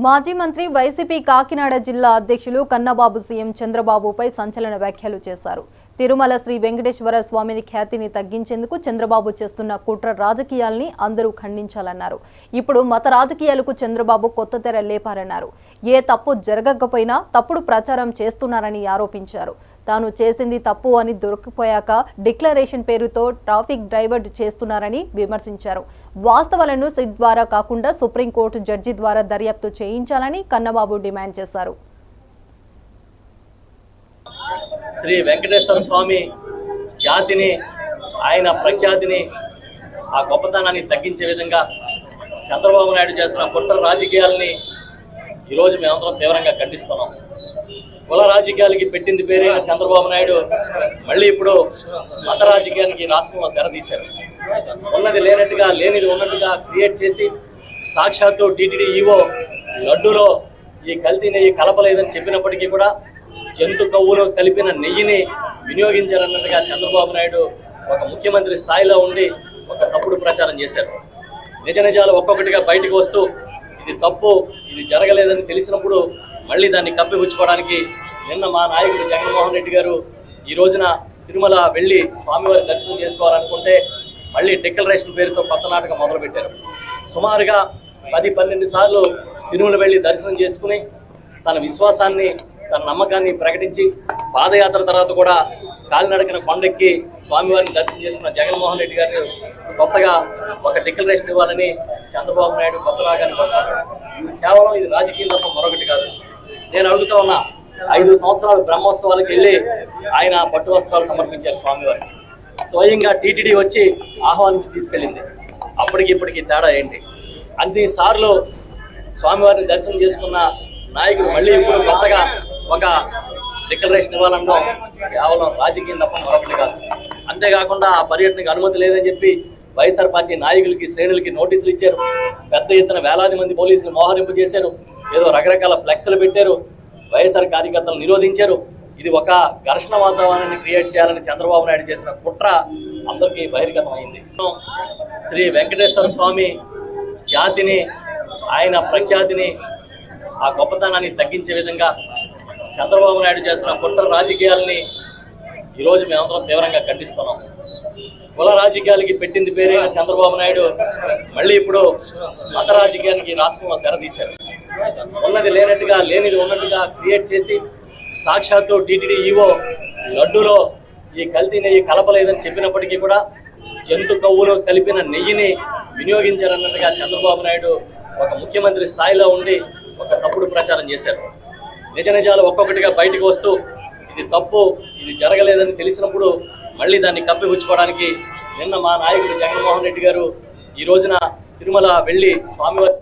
మాజీ మంత్రి వైసీపీ కాకినాడ జిల్లా అధ్యక్షులు కన్నబాబు సీఎం చంద్రబాబుపై సంచలన వ్యాఖ్యలు చేశారు. తిరుమల శ్రీ వెంకటేశ్వర స్వామిని ఖ్యాతిని తగ్గించేందుకు చంద్రబాబు చేస్తున్న కుట్ర రాజకీయాల్ని అందరూ ఖండించాలన్నారు. ఇప్పుడు మత రాజకీయాలకు చంద్రబాబు కొత్త తెర లేపారన్నారు. ఏ తప్పు జరగకపోయినా తప్పుడు ప్రచారం చేస్తున్నారని ఆరోపించారు. తాను చేసింది తప్పు అని దొరికిపోయాక డిక్లరేషన్ పేరుతో ట్రాఫిక్ డైవర్ట్ చేస్తున్నారని విమర్శించారు. వాస్తవాలను సిట్ ద్వారా కాకుండా సుప్రీంకోర్టు జడ్జి ద్వారా దర్యాప్తు చేయించాలని కన్నబాబు డిమాండ్ చేశారు. శ్రీ వెంకటేశ్వర స్వామి ఖ్యాతిని, ఆయన ప్రఖ్యాతిని, ఆ గొప్పతనాన్ని తగ్గించే విధంగా చంద్రబాబు నాయుడు చేసిన కుట్ర రాజకీయాలని ఈరోజు మేమందరం తీవ్రంగా ఖండిస్తున్నాం. కుల రాజకీయాలకి పెట్టింది పేరైన చంద్రబాబు నాయుడు మళ్ళీ ఇప్పుడు మత రాజకీయానికి రాష్ట్రంలో తెరదీశారు. ఉన్నది లేనట్టుగా, లేనిది ఉన్నట్టుగా క్రియేట్ చేసి సాక్షాత్తు టీటీడీ ఈవో లడ్డూలో ఈ కల్తీ నెయ్యి కలపలేదని చెప్పినప్పటికీ కూడా జంతు కొవ్వులో కలిపిన నెయ్యిని వినియోగించారన్నట్టుగా చంద్రబాబు నాయుడు ఒక ముఖ్యమంత్రి స్థాయిలో ఉండి ఒక తప్పుడు ప్రచారం చేశారు. నిజ నిజాలు ఒక్కొక్కటిగా బయటకు వస్తూ ఇది తప్పు, ఇది జరగలేదని తెలిసినప్పుడు మళ్ళీ దాన్ని కప్పిపుచ్చుకోవడానికి నిన్న మా నాయకుడు జగన్మోహన్ రెడ్డి గారు ఈ రోజున తిరుమల వెళ్ళి స్వామివారి దర్శనం చేసుకోవాలనుకుంటే మళ్ళీ డిక్లరేషన్ పేరుతో కొత్త నాటకం మొదలుపెట్టారు. సుమారుగా 10-12 సార్లు తిరుమల వెళ్ళి దర్శనం చేసుకుని తన విశ్వాసాన్ని, తన నమ్మకాన్ని ప్రకటించి పాదయాత్ర తర్వాత కూడా కాలినడకన కొండెక్కి స్వామివారిని దర్శనం చేసుకున్న జగన్మోహన్ రెడ్డి గారు కొత్తగా ఒక డిక్లరేషన్ ఇవ్వాలని చంద్రబాబు నాయుడు కొత్త రాగాన్ని కొట్టారు. కేవలం ఇది రాజకీయం తప్ప మరొకటి కాదు. నేను అడుగుతా ఉన్నా, 5 సంవత్సరాలు బ్రహ్మోత్సవాలకు వెళ్ళి ఆయన పట్టు వస్త్రాలు సమర్పించారు స్వామివారికి. స్వయంగా టీటీడీ వచ్చి ఆహ్వానించి తీసుకెళ్ళింది. అప్పటికి ఇప్పటికి తేడా ఏంటి? అన్ని సార్లు స్వామివారిని దర్శనం చేసుకున్న నాయకులు మళ్ళీ ఇప్పుడు కొత్తగా ఒక డిక్లరేషన్ ఇవ్వాలనడం కేవలం రాజకీయం తప్ప మరొకటి కాదు. అంతేకాకుండా ఆ పర్యటనకు అనుమతి లేదని చెప్పి వైఎస్ఆర్ పార్టీ నాయకులకి, శ్రేణులకి నోటీసులు ఇచ్చారు. పెద్ద ఎత్తున వేలాది మంది పోలీసులు మోహరింపు చేశారు. ఏదో రకరకాల ఫ్లెక్స్లు పెట్టారు. వైఎస్ఆర్ కార్యకర్తలు నిరోధించారు. ఇది ఒక ఘర్షణ వాతావరణాన్ని క్రియేట్ చేయాలని చంద్రబాబు నాయుడు చేసిన కుట్ర అందరికీ బహిర్గతమైంది. శ్రీ వెంకటేశ్వర స్వామి ఖ్యాతిని, ఆయన ప్రఖ్యాతిని, ఆ గొప్పతనాన్ని తగ్గించే విధంగా చంద్రబాబు నాయుడు చేసిన కుట్ర రాజకీయాలని ఈరోజు మేమందరం తీవ్రంగా ఖండిస్తున్నాం. కుల రాజకీయాలకి పెట్టింది పేరైన చంద్రబాబు నాయుడు మళ్ళీ ఇప్పుడు మత రాజకీయానికి రాష్ట్రంలో తెరదీశారు. ఉన్నది లేనట్టుగా, లేనిది ఉన్నట్టుగా క్రియేట్ చేసి సాక్షాత్తు టీటీడీ ఈవో లడ్డూలో ఈ కల్తీ నెయ్యి కలపలేదని చెప్పినప్పటికీ కూడా జంతు కొవ్వులో కలిపిన నెయ్యిని వినియోగించారన్నట్టుగా చంద్రబాబు నాయుడు ఒక ముఖ్యమంత్రి స్థాయిలో ఉండి ఒక తప్పుడు ప్రచారం చేశారు. నిజ నిజాలు ఒక్కొక్కటిగా బయటకు వస్తూ ఇది తప్పు, ఇది జరగలేదని తెలిసినప్పుడు మళ్ళీ దాన్ని కప్పిపుచ్చుకోవడానికి నిన్న మా నాయకుడు జగన్మోహన్ రెడ్డి గారు ఈ రోజున తిరుమల వెళ్ళి స్వామివారి